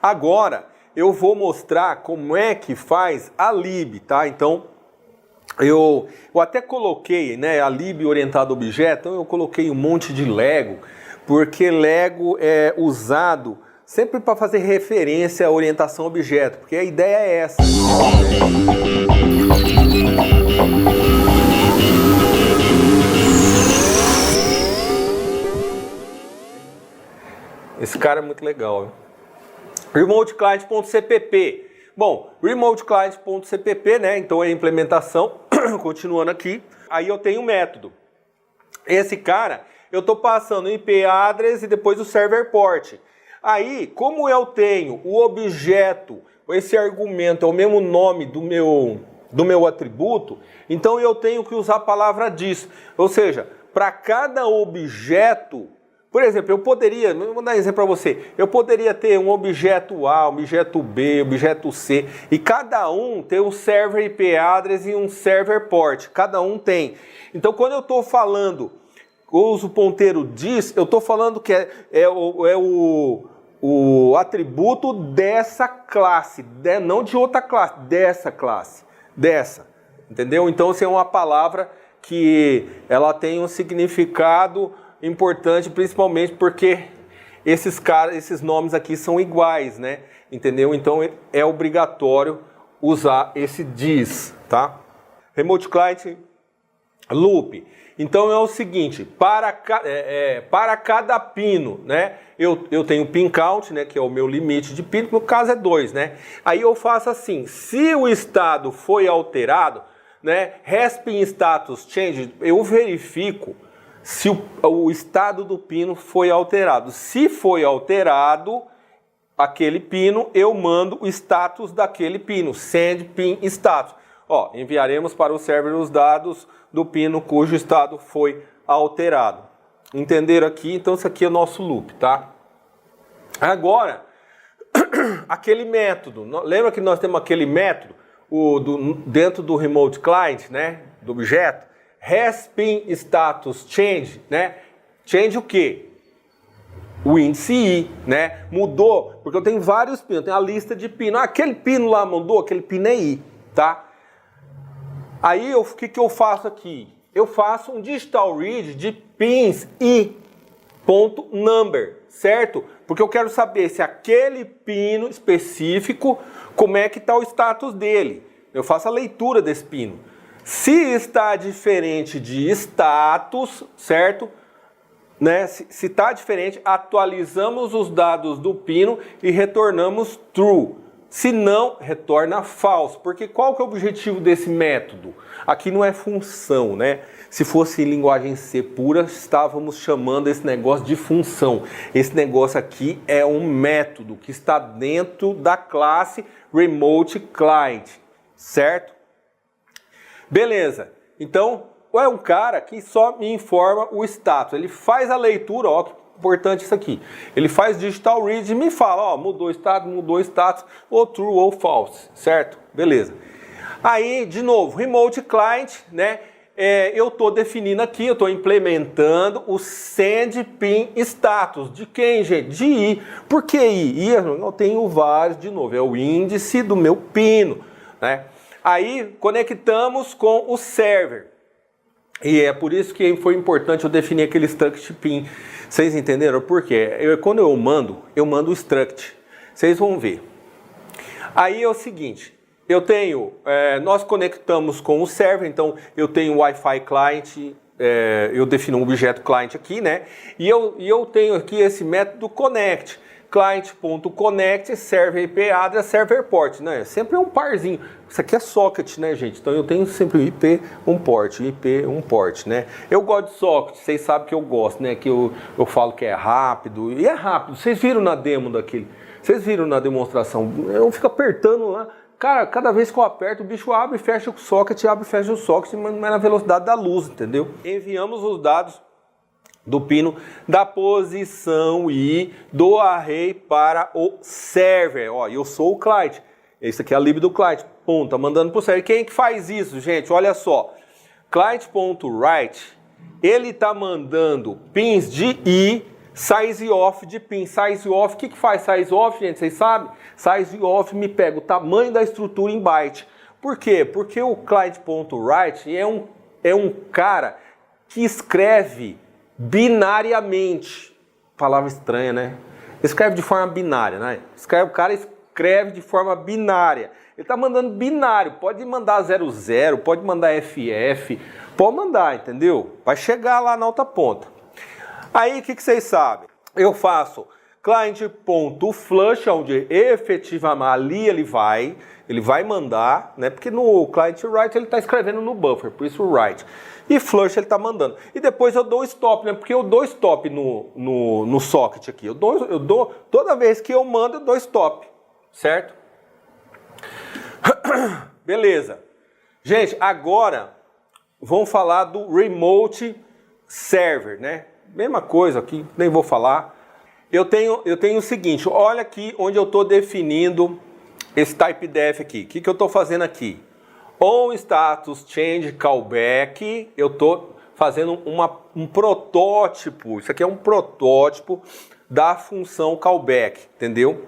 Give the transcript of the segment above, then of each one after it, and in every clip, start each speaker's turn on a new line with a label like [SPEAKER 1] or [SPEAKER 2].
[SPEAKER 1] Agora, eu vou mostrar como é que faz a lib, tá? Então, eu até coloquei, né, a lib orientado a objeto, então eu coloquei um monte de Lego, porque Lego é usado sempre para fazer referência à orientação a objeto, porque a ideia é essa. Esse cara é muito legal. RemoteClient.cpp. Bom, RemoteClient.cpp, né? Então é a implementação. Continuando aqui. Aí eu tenho um método. Esse cara, eu estou passando o IP address e depois o server port. Aí, como eu tenho o objeto, esse argumento é o mesmo nome do meu atributo, então eu tenho que usar a palavra diz. Ou seja, para cada objeto, por exemplo, eu poderia, vou dar um exemplo para você, eu poderia ter um objeto A, objeto B, objeto C, e cada um tem um server IP address e um server port, cada um tem. Então, quando eu estou falando, uso o ponteiro diz, eu estou falando que é o atributo dessa classe, não de outra classe, dessa classe, entendeu? Então, assim, é uma palavra que ela tem um significado importante, principalmente porque esses nomes aqui são iguais, né? Entendeu? Então é obrigatório usar esse diz, tá? Remote Client Loop. Então é o seguinte, para cada pino, né? Eu tenho pin count, né? Que é o meu limite de pino, no caso é 2, né? Aí eu faço assim, se o estado foi alterado, né? Respin status change, eu verifico se o estado do pino foi alterado. Se foi alterado aquele pino, eu mando o status daquele pino, send pin status. Ó, enviaremos para o server os dados do pino cujo estado foi alterado. Entenderam aqui? Então isso aqui é o nosso loop, tá? Agora, aquele método, lembra que nós temos aquele método dentro do remote client, né, do objeto? Respin status change, né? Change o quê? O índice I, né? Mudou, porque eu tenho vários pinos, eu tenho a lista de pinos. Aquele pino lá mudou, aquele pino é I, tá? Aí o que eu faço aqui? Eu faço um digital read de pins I.number, certo? Porque eu quero saber se aquele pino específico, como é que está o status dele. Eu faço a leitura desse pino. Se está diferente de status, certo? Né? Se está diferente, atualizamos os dados do pino e retornamos true. Se não, retorna false. Porque qual que é o objetivo desse método? Aqui não é função, né? Se fosse em linguagem C pura, estávamos chamando esse negócio de função. Esse negócio aqui é um método que está dentro da classe Remote Client, certo? Beleza, então é um cara que só me informa o status, ele faz a leitura, ó, que importante isso aqui, ele faz digital read e me fala, ó, mudou o status, ou true ou false, certo? Beleza. Aí, de novo, remote client, né, eu estou definindo aqui, eu estou implementando o send pin status, de quem, gente? De I. Por que I? I eu tenho vários, de novo, é o índice do meu pino, né? Aí conectamos com o server. E é por isso que foi importante eu definir aquele struct pin. Vocês entenderam por quê? Quando eu mando o struct. Vocês vão ver. Aí é o seguinte, nós conectamos com o server, então eu tenho o Wi-Fi client, eu defino um objeto client aqui, né? E eu tenho aqui esse método connect. Client.connect, server IP address, server port, né? Sempre é um parzinho. Isso aqui é socket, né, gente? Então eu tenho sempre o IP, um port, né? Eu gosto de socket, vocês sabem que eu gosto, né? Que eu falo que é rápido, e é rápido. Vocês viram na demo daquele, vocês viram na demonstração, eu fico apertando lá. Cara, cada vez que eu aperto, o bicho abre e fecha o socket, abre e fecha o socket, mas não é na velocidade da luz, entendeu? Enviamos os dados do pino da posição I do array para o server. Ó, eu sou o client. Esse aqui é a lib do client. Pum, tá mandando para o server. Quem é que faz isso, gente? Olha só. Client.write, ele tá mandando pins de I size off de pin. Size off, o que faz size off, gente? Vocês sabem? Size off me pega o tamanho da estrutura em byte. Por quê? Porque o client.write é um cara que escreve binariamente. Palavra estranha, né? Escreve de forma binária, né? O cara escreve de forma binária. Ele está mandando binário, pode mandar 00, pode mandar FF, pode mandar, entendeu? Vai chegar lá na outra ponta. Aí, o que vocês sabem? Eu faço client.flush, onde efetivamente ali ele vai mandar, né? Porque no client write ele está escrevendo no buffer, por isso o write. E flush ele está mandando. E depois eu dou stop, né? Porque eu dou stop no socket aqui. Eu dou, toda vez que eu mando, eu dou stop, certo? Beleza. Gente, agora vamos falar do remote server, né? Mesma coisa aqui, nem vou falar. Eu tenho o seguinte, olha aqui onde eu estou definindo esse type def aqui. O que eu estou fazendo aqui? On status change callback, eu estou fazendo um protótipo. Isso aqui é um protótipo da função callback, entendeu?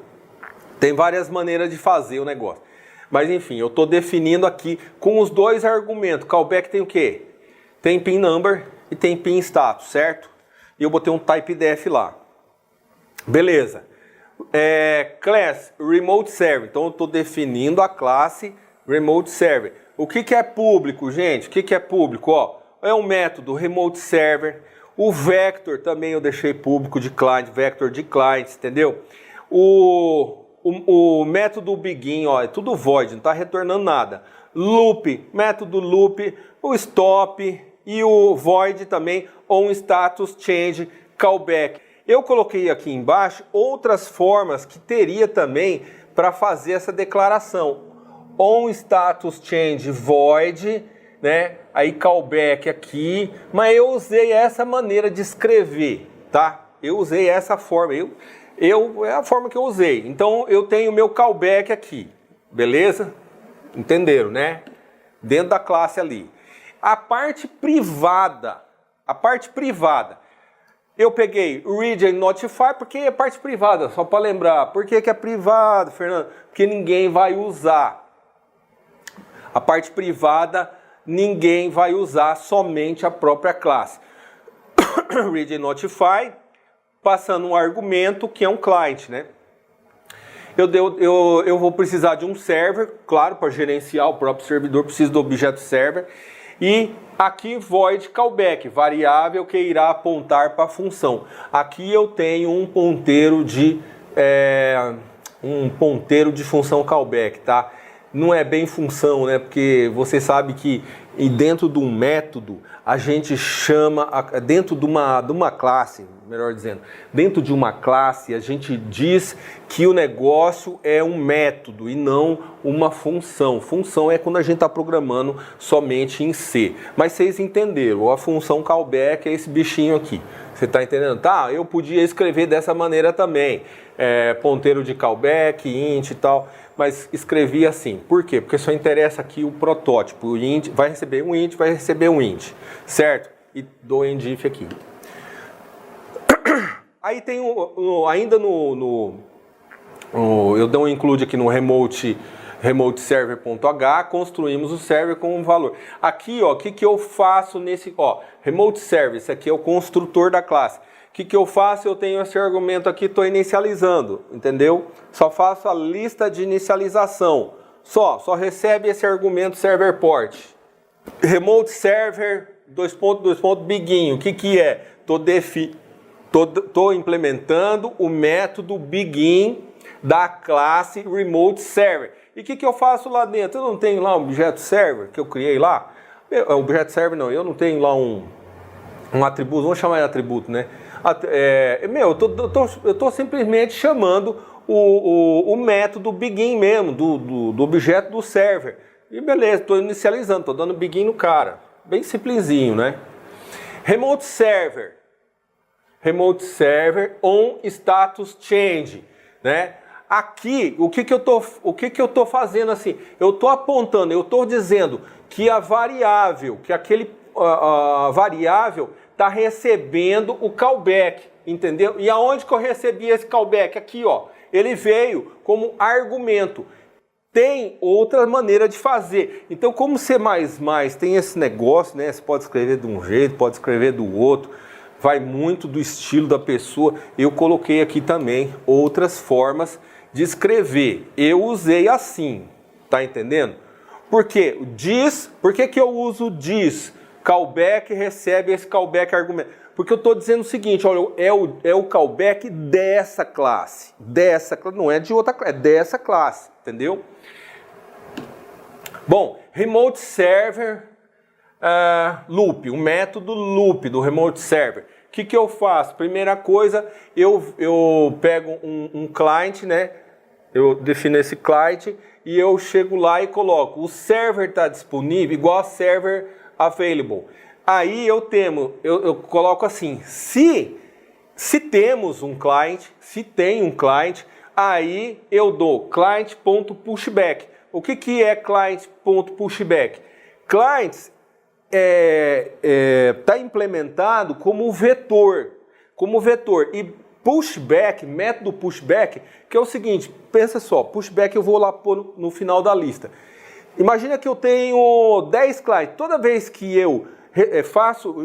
[SPEAKER 1] Tem várias maneiras de fazer o negócio. Mas enfim, eu estou definindo aqui com os dois argumentos. Callback tem o quê? Tem pin number e tem pin status, certo? E eu botei um type def lá. Beleza. Class remote server. Então eu estou definindo a classe remote server. O que é público, gente? O que é público? Ó, é um método remote server. O vector também eu deixei público de client, vector de clients, entendeu? O método begin, ó, é tudo void, não está retornando nada. Loop, método loop, o stop e o void também, on status change callback. Eu coloquei aqui embaixo outras formas que teria também para fazer essa declaração. On status change void, né? Aí callback aqui, mas eu usei essa maneira de escrever, tá? Eu usei essa forma, é a forma que eu usei. Então eu tenho meu callback aqui, beleza? Entenderam, né? Dentro da classe ali. A parte privada, eu peguei read and notify, porque é parte privada, só para lembrar. Por que é privado, Fernando? Porque ninguém vai usar. A parte privada, ninguém vai usar, somente a própria classe. Read and notify, passando um argumento que é um client, né? Eu vou precisar de um server, claro, para gerenciar o próprio servidor, preciso do objeto server. E aqui void callback, variável que irá apontar para a função. Aqui eu tenho um ponteiro de função callback, tá? Não é bem função, né? Porque você sabe que dentro de um método a gente chama, dentro de uma classe, melhor dizendo, dentro de uma classe a gente diz que o negócio é um método e não uma função. Função é quando a gente está programando somente em C. Mas vocês entenderam, a função callback é esse bichinho aqui. Você está entendendo? Tá, eu podia escrever dessa maneira também. Ponteiro de callback, int e tal. Mas escrevi assim. Por quê? Porque só interessa aqui o protótipo. O int vai receber um int, vai receber um int. Certo? E dou endif aqui. Aí tem ainda eu dou um include aqui no remote server.h, construímos o server com um valor. Aqui, ó, o que eu faço nesse, ó, remote server, esse aqui é o construtor da classe. O que eu faço? Eu tenho esse argumento aqui, estou inicializando, entendeu? Só faço a lista de inicialização. Só recebe esse argumento server port. Remote server, begin. O que é? Estou implementando o método begin da classe remote server. E o que eu faço lá dentro? Eu não tenho lá um objeto server que eu criei lá? Objeto server não, eu não tenho lá um atributo, vamos chamar de atributo, né? Eu estou simplesmente chamando o método begin mesmo, do objeto do server. E beleza, estou inicializando, estou dando begin no cara. Bem simplesinho, né? Remote server on status change, né? Aqui, o que eu tô fazendo assim? Eu estou apontando, eu estou dizendo que a variável, a variável está recebendo o callback. entendeu? E aonde que eu recebi esse callback? Aqui, ó. Ele veio como argumento. Tem outra maneira de fazer. Então, como C++ tem esse negócio, né? Você pode escrever de um jeito, pode escrever do outro. Vai muito do estilo da pessoa. Eu coloquei aqui também outras formas de escrever. Eu usei assim, tá entendendo? Por quê? Por que eu uso diz? Callback recebe esse callback argumento. Porque eu estou dizendo o seguinte, olha, é o callback dessa classe. Não é de outra classe, é dessa classe, entendeu? Bom, remote server loop, o método loop do remote server. O que eu faço? Primeira coisa, eu pego um client, né? Eu defino esse client e eu chego lá e coloco o server está disponível igual a server available. Aí eu coloco assim, se temos um client, se tem um client, aí eu dou client.pushback. O que é client.pushback? Clients está implementado como vetor. E pushback, método pushback, que é o seguinte, pensa só, pushback eu vou lá pôr no final da lista. Imagina que eu tenho 10 clients, toda vez que eu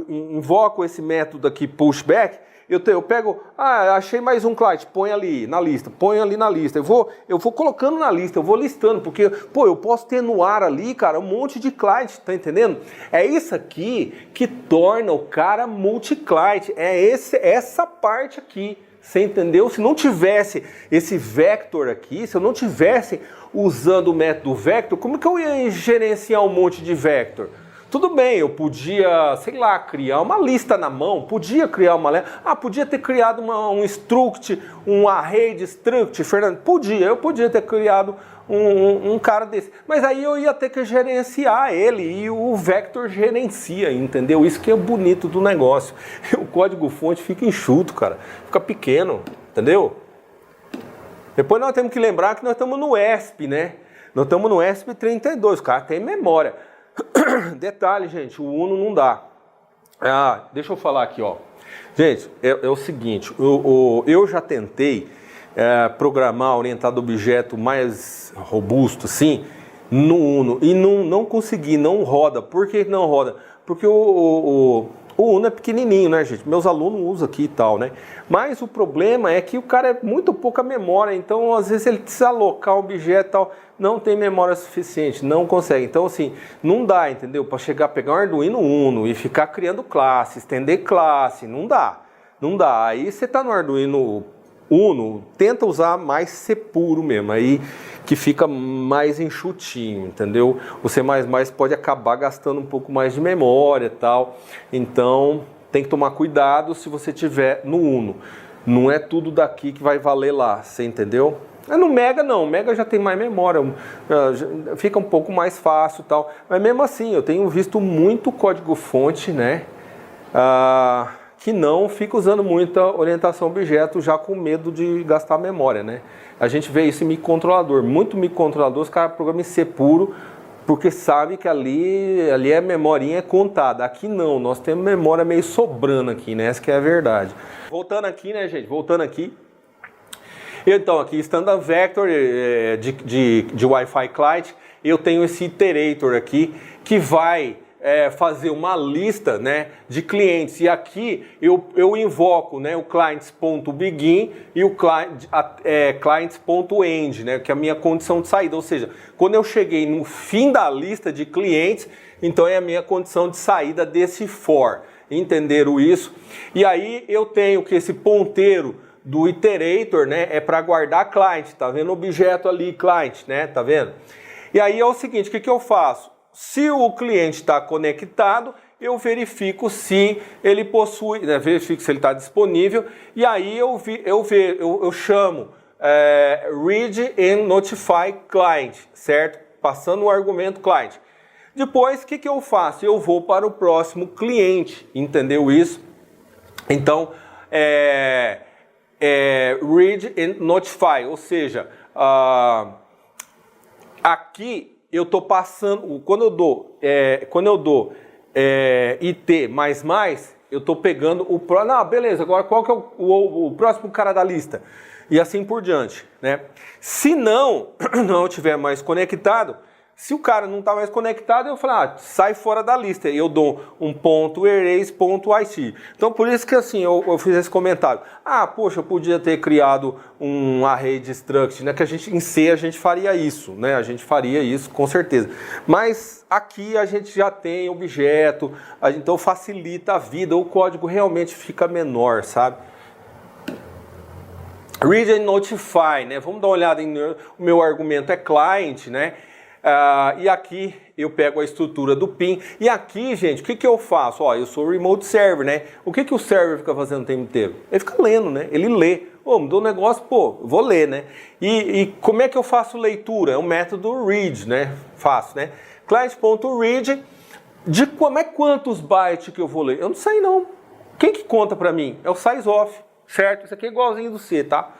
[SPEAKER 1] invoco esse método aqui, pushback, eu pego, achei mais um client, põe ali na lista. Eu vou colocando na lista, eu vou listando, porque, eu posso ter no ar ali, cara, um monte de client, tá entendendo? É isso aqui que torna o cara multi-client, essa parte aqui, você entendeu? Se não tivesse esse vector aqui, se eu não tivesse usando o método vector, como que eu ia gerenciar um monte de vector? Tudo bem, eu podia, sei lá, criar uma lista na mão, podia ter criado um struct, um array de struct, Fernando, eu podia ter criado um cara desse, mas aí eu ia ter que gerenciar ele e o vector gerencia, entendeu? Isso que é bonito do negócio, o código-fonte fica enxuto, cara, fica pequeno, entendeu? Depois nós temos que lembrar que nós estamos no ESP, né? Nós estamos no ESP 32, o cara tem memória. Detalhe, gente, o Uno não dá. Deixa eu falar aqui, ó. Gente, é o seguinte, eu já tentei programar orientado a objeto mais robusto, assim, no Uno, e não consegui, não roda. Por que não roda? Porque o Uno é pequenininho, né, gente? Meus alunos usam aqui e tal, né? Mas o problema é que o cara é muito pouca memória, então às vezes ele precisa alocar um objeto e tal, não tem memória suficiente, não consegue. Então assim, não dá, entendeu? Para chegar a pegar um Arduino Uno e ficar criando classe, estender classe, não dá. Aí você tá no Arduino Uno, tenta usar mais C puro mesmo, aí que fica mais enxutinho, entendeu? O C++ pode acabar gastando um pouco mais de memória e tal, então tem que tomar cuidado se você tiver no Uno. Não é tudo daqui que vai valer lá, você entendeu? No Mega não, o Mega já tem mais memória, fica um pouco mais fácil e tal, mas mesmo assim eu tenho visto muito código-fonte, né? Que não fica usando muita orientação a objeto já com medo de gastar memória, né? A gente vê isso em microcontrolador, muito microcontrolador, os caras programam em C puro, porque sabe que ali a memorinha é contada. Aqui não, nós temos memória meio sobrando aqui, né? Essa que é a verdade. Voltando aqui, né, gente? Então, aqui, Standard Vector de Wi-Fi Client, eu tenho esse iterator aqui, que vai fazer uma lista, né, de clientes. E aqui eu invoco, né, o clients.begin e o clients.end, né, que é a minha condição de saída. Ou seja, quando eu cheguei no fim da lista de clientes, então é a minha condição de saída desse for. Entenderam isso? E aí eu tenho que esse ponteiro do iterator, né, é para guardar client. Tá vendo o objeto ali, client, né? Tá vendo? E aí é o seguinte, o que eu faço? Se o cliente está conectado, eu verifico se ele possui, né, verifico se ele está disponível, e aí eu chamo read and notify client, certo? Passando o argumento client. Depois, o que eu faço? Eu vou para o próximo cliente, entendeu isso? Então, read and notify, ou seja, aqui eu estou passando, quando eu dou IT++, eu estou pegando o próximo. Não, beleza, agora qual que é o próximo cara da lista? E assim por diante, né? Se não estiver mais conectado, se o cara não está mais conectado, eu falo, sai fora da lista. E eu dou um ponto erase.it. Então, por isso que assim, eu fiz esse comentário. Poxa, eu podia ter criado um array de struct, né? Que em C a gente faria isso, né? A gente faria isso, com certeza. Mas aqui a gente já tem objeto, então facilita a vida. O código realmente fica menor, sabe? Read and notify, né? Vamos dar uma olhada o meu argumento é client, né? E aqui eu pego a estrutura do PIN. E aqui, gente, o que eu faço? Eu sou remote server, né? O que o server fica fazendo o tempo inteiro? Ele fica lendo, né? Ele lê. Mudou o negócio, vou ler, né? E como é que eu faço leitura? É um método read, né? Faço, né? Client.read, quantos bytes que eu vou ler? Eu não sei, não. Quem que conta pra mim? É o sizeof, certo? Isso aqui é igualzinho do C, tá?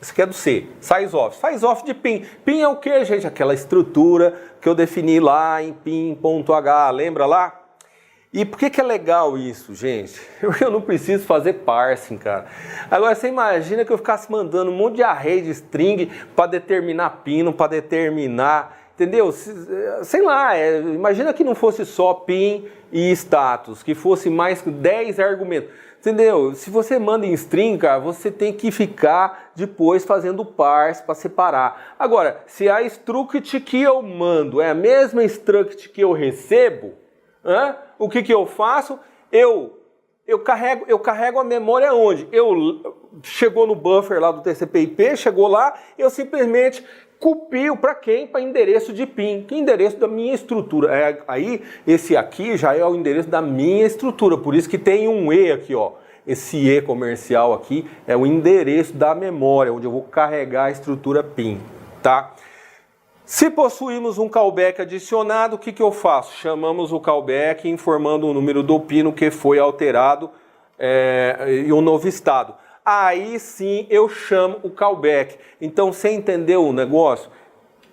[SPEAKER 1] Isso aqui é do C, sizeof de PIN. PIN é o que, gente? Aquela estrutura que eu defini lá em pin.h, lembra lá? E por que é legal isso, gente? Eu não preciso fazer parsing, cara. Agora, você imagina que eu ficasse mandando um monte de array de string para determinar pino, para determinar, entendeu? Sei lá, imagina que não fosse só pin e status, que fosse mais 10 argumentos. Entendeu? Se você manda em string, cara, você tem que ficar depois fazendo parse para separar. Agora, se a struct que eu mando é a mesma struct que eu recebo, o que eu faço? Eu carrego a memória onde? Chegou no buffer lá do TCP/IP, chegou lá, eu simplesmente copio para quem? Para endereço de PIN, que é o endereço da minha estrutura. Aí, esse aqui já é o endereço da minha estrutura, por isso que tem um E aqui, ó. Esse E comercial aqui é o endereço da memória, onde eu vou carregar a estrutura PIN, tá? Se possuímos um callback adicionado, o que eu faço? Chamamos o callback informando o número do pino que foi alterado e um novo estado. Aí sim eu chamo o callback. Então, você entendeu o negócio?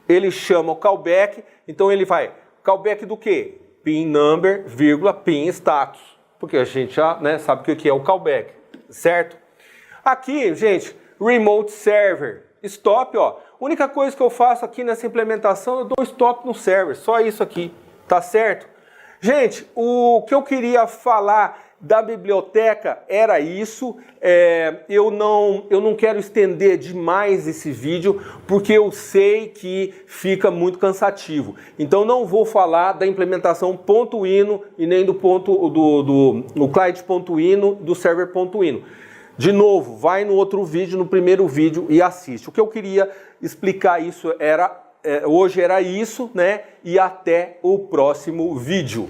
[SPEAKER 1] Ele chama o callback, então ele vai, callback do quê? Pin number, vírgula, pin status. Porque a gente já sabe o que é o callback, certo? Aqui, gente, remote server, stop, ó. Única coisa que eu faço aqui nessa implementação, eu dou um stop no server, só isso aqui, tá certo? Gente, o que eu queria falar da biblioteca era isso. Eu não quero estender demais esse vídeo, porque eu sei que fica muito cansativo. Então não vou falar da implementação .ino e nem do client.ino, do server.ino. De novo, vai no outro vídeo, no primeiro vídeo e assiste. O que eu queria explicar hoje era isso, né? E até o próximo vídeo.